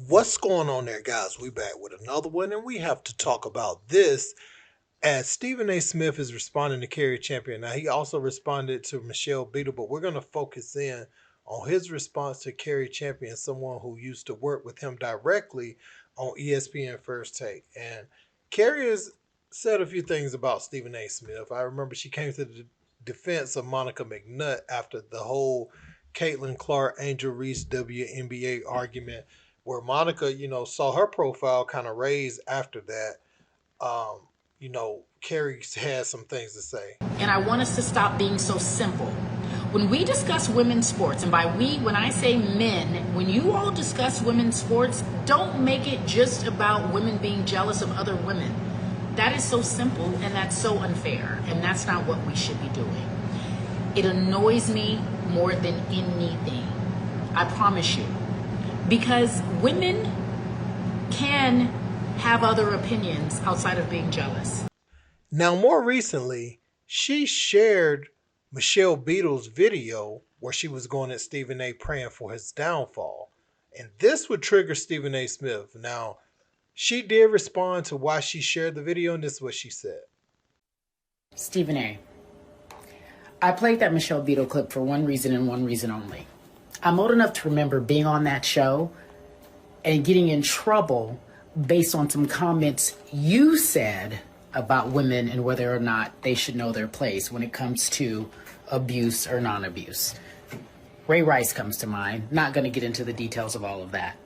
What's going on there, guys? We back with another one, and we have to talk about this as Stephen A. Smith is responding to Cari Champion. Now, he also responded to Michelle Beadle, but we're going to focus in on his response to Cari Champion, someone who used to work with him directly on ESPN First Take. And Cari has said a few things about Stephen A. Smith. I remember she came to the defense of Monica McNutt after the whole Caitlin Clark, Angel Reese WNBA argument, where Monica, saw her profile kind of raise after that. Carrie has some things to say. And I want us to stop being so simple. When we discuss women's sports, and by we, when I say men, when you all discuss women's sports, don't make it just about women being jealous of other women. That is so simple and that's so unfair, and that's not what we should be doing. It annoys me more than anything. I promise you. Because women can have other opinions outside of being jealous. Now, more recently, she shared Michelle Beadle's video where she was going at Stephen A. praying for his downfall. And this would trigger Stephen A. Smith. Now, she did respond to why she shared the video, and this is what she said. Stephen A., I played that Michelle Beadle clip for one reason and one reason only. I'm old enough to remember being on that show and getting in trouble based on some comments you said about women and whether or not they should know their place when it comes to abuse or non-abuse. Ray Rice comes to mind. Not going to get into the details of all of that.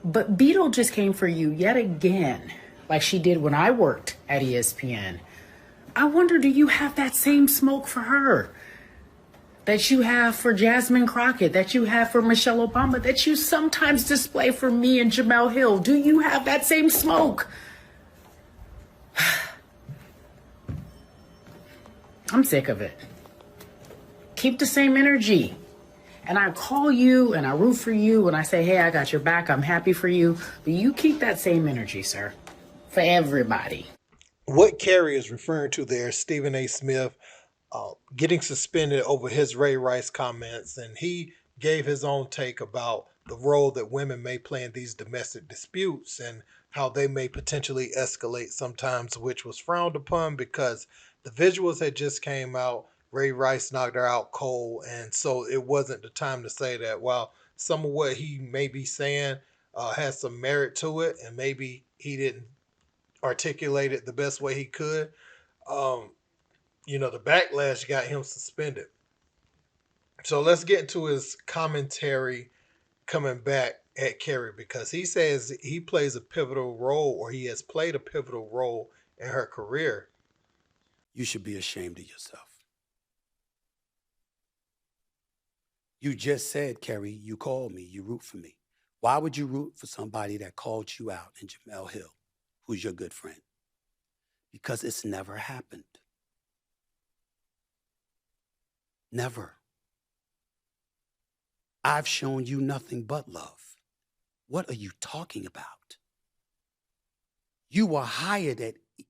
But Beadle just came for you yet again, like she did when I worked at ESPN. I wonder, do you have that same smoke for her that you have for Jasmine Crockett, that you have for Michelle Obama, that you sometimes display for me and Jamel Hill? Do you have that same smoke? I'm sick of it. Keep the same energy. And I call you and I root for you and I say, hey, I got your back. I'm happy for you. But you keep that same energy, sir, for everybody. What Cari is referring to there is Stephen A. Smith getting suspended over his Ray Rice comments, and he gave his own take about the role that women may play in these domestic disputes and how they may potentially escalate sometimes, which was frowned upon because the visuals had just came out. Ray Rice knocked her out cold, and so it wasn't the time to say that. While some of what he may be saying has some merit to it, and maybe he didn't articulate it the best way he could, um, the backlash got him suspended. So let's get into his commentary coming back at Cari, because he says he plays a pivotal role, or he has played a pivotal role in her career. You should be ashamed of yourself. You just said, Cari, you called me, you root for me. Why would you root for somebody that called you out in Jamel Hill, who's your good friend? Because it's never happened. Never. I've shown you nothing but love. What are you talking about? You were hired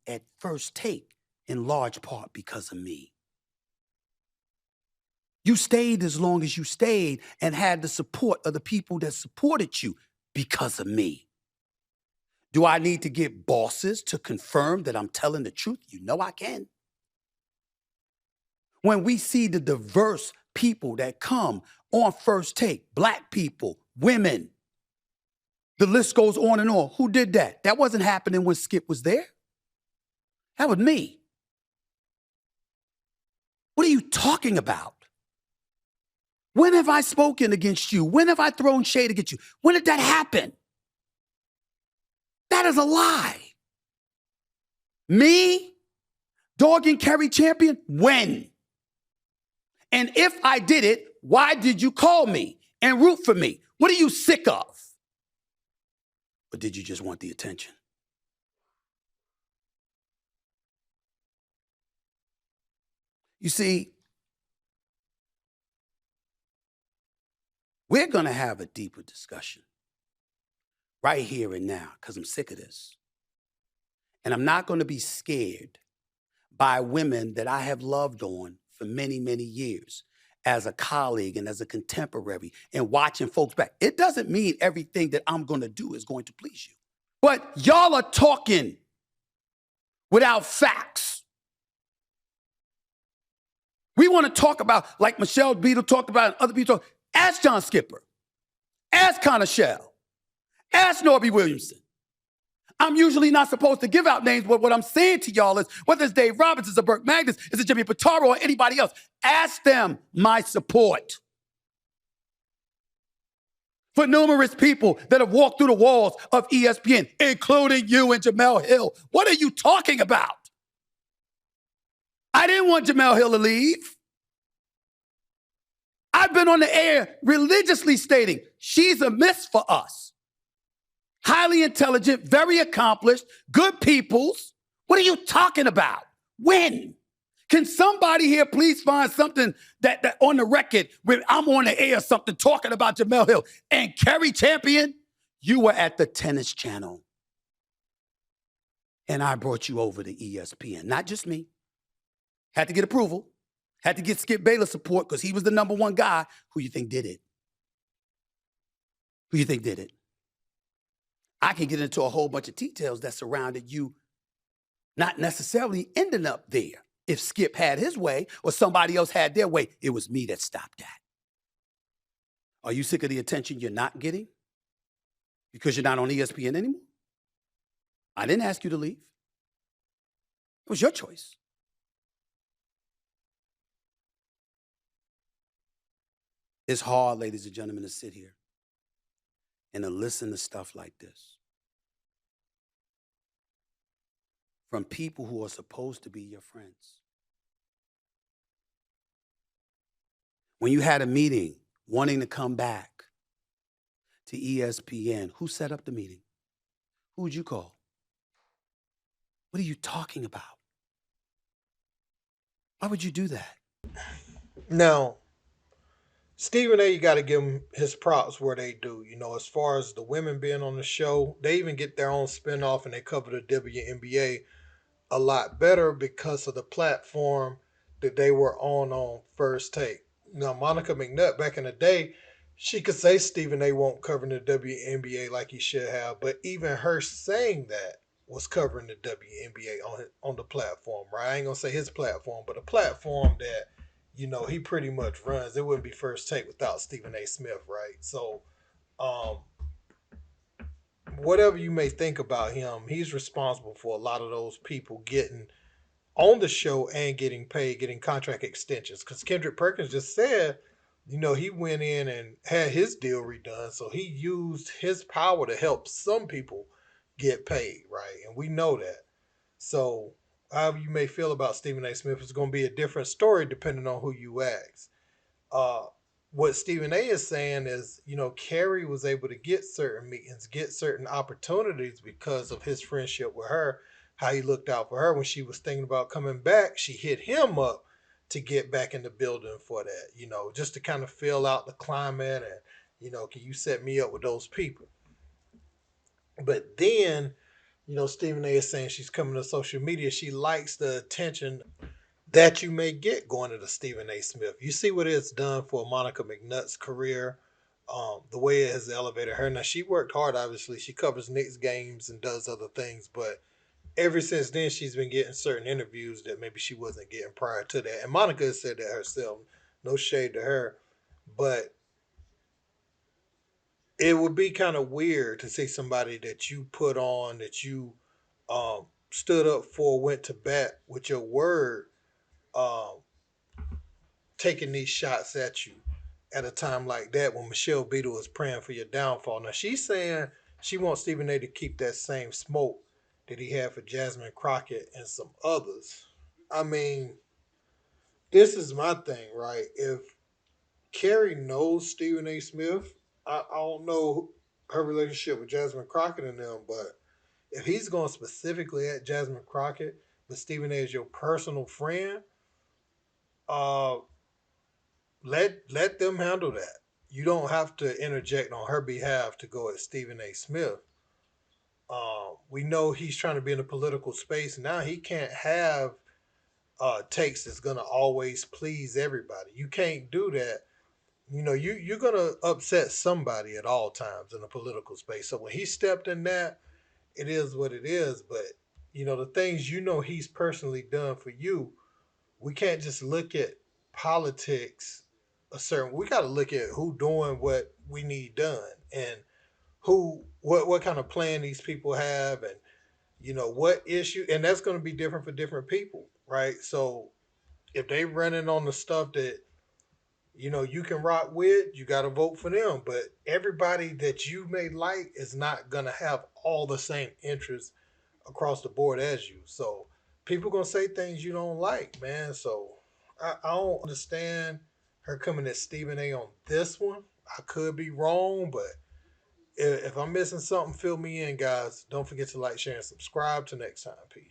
at First Take in large part because of me. You stayed as long as you stayed and had the support of the people that supported you because of me. Do I need to get bosses to confirm that I'm telling the truth? You know I can. When we see the diverse people that come on First Take, black people, women, the list goes on and on. Who did that? That wasn't happening when Skip was there. That was me. What are you talking about? When have I spoken against you? When have I thrown shade against you? When did that happen? That is a lie. Me, dogging Cari Champion? When? And if I did it, why did you call me and root for me? What are you sick of? Or did you just want the attention? You see, we're going to have a deeper discussion right here and now because I'm sick of this. And I'm not going to be scared by women that I have loved on for many, many years. as a colleague and as a contemporary and watching folks back. It doesn't mean everything that I'm going to do is going to please you. But y'all are talking without facts. We want to talk about, like Michelle Beadle talked about and other people talk. Ask John Skipper. Ask Connor Shell. Ask Norby Williamson. I'm usually not supposed to give out names, but what I'm saying to y'all is, whether it's Dave Roberts, it's a Burke Magnus, it's a Jimmy Pitaro, or anybody else, ask them my support. For numerous people that have walked through the walls of ESPN, including you and Jemele Hill. What are you talking about? I didn't want Jemele Hill to leave. I've been on the air religiously stating she's a miss for us. Highly intelligent, very accomplished, good peoples. What are you talking about? When? Can somebody here please find something that on the record when I'm on the air something talking about Jemele Hill and Cari Champion? You were at the Tennis Channel. And I brought you over to ESPN. Not just me. Had to get approval. Had to get Skip Bayless support because he was the number one guy. Who you think did it? Who you think did it? I can get into a whole bunch of details that surrounded you not necessarily ending up there. If Skip had his way or somebody else had their way, it was me that stopped that. Are you sick of the attention you're not getting because you're not on ESPN anymore? I didn't ask you to leave. It was your choice. It's hard, ladies and gentlemen, to sit here and to listen to stuff like this from people who are supposed to be your friends. When you had a meeting wanting to come back to ESPN, who set up the meeting? Who'd you call? What are you talking about? Why would you do that? Now, Stephen A, you got to give him his props where they do. You know, as far as the women being on the show, they even get their own spinoff and they cover the WNBA a lot better because of the platform that they were on First Take. Now, Monica McNutt, back in the day, she could say Stephen A won't cover the WNBA like he should have, but even her saying that was covering the WNBA on the platform, right? I ain't gonna say his platform, but a platform that he pretty much runs. It wouldn't be First Take without Stephen A. Smith, right? So, um, whatever you may think about him, he's responsible for a lot of those people getting on the show and getting paid, getting contract extensions. Because Kendrick Perkins just said, he went in and had his deal redone. So he used his power to help some people get paid, right? And we know that. So, however you may feel about Stephen A. Smith, it's going to be a different story depending on who you ask. Uh, what Stephen A. is saying is, Cari was able to get certain meetings, get certain opportunities because of his friendship with her, how he looked out for her when she was thinking about coming back. She hit him up to get back in the building for that, just to kind of feel out the climate and, can you set me up with those people? But then, Stephen A. is saying she's coming to social media. She likes the attention that you may get going to the Stephen A. Smith. You see what it's done for Monica McNutt's career, the way it has elevated her. Now, she worked hard, obviously. She covers Knicks games and does other things, but ever since then, she's been getting certain interviews that maybe she wasn't getting prior to that. And Monica has said that herself. No shade to her. But it would be kind of weird to see somebody that you put on, that you stood up for, went to bat with your word, um, taking these shots at you at a time like that when Michelle Beadle is praying for your downfall. Now she's saying she wants Stephen A to keep that same smoke that he had for Jasmine Crockett and some others. I mean, this is my thing, right? If Cari knows Stephen A. Smith, I don't know her relationship with Jasmine Crockett and them, but if he's going specifically at Jasmine Crockett, but Stephen A. is your personal friend, uh, let them handle that. You don't have to interject on her behalf to go at Stephen A. Smith. We know he's trying to be in a political space now. He can't have takes is gonna always please everybody. You can't do that. You're gonna upset somebody at all times in a political space. So when he stepped in that, it is what it is. But the things he's personally done for you, we can't just look at politics a certain. We got to look at who doing what we need done, and what kind of plan these people have, and what issue, and that's going to be different for different people, right? So if they running on the stuff that you can rock with, you got to vote for them. But everybody that you may like is not going to have all the same interests across the board as you. So people gonna say things you don't like, man. So I don't understand her coming at Stephen A on this one. I could be wrong, but if I'm missing something, fill me in, guys. Don't forget to like, share, and subscribe. Till next time. Peace.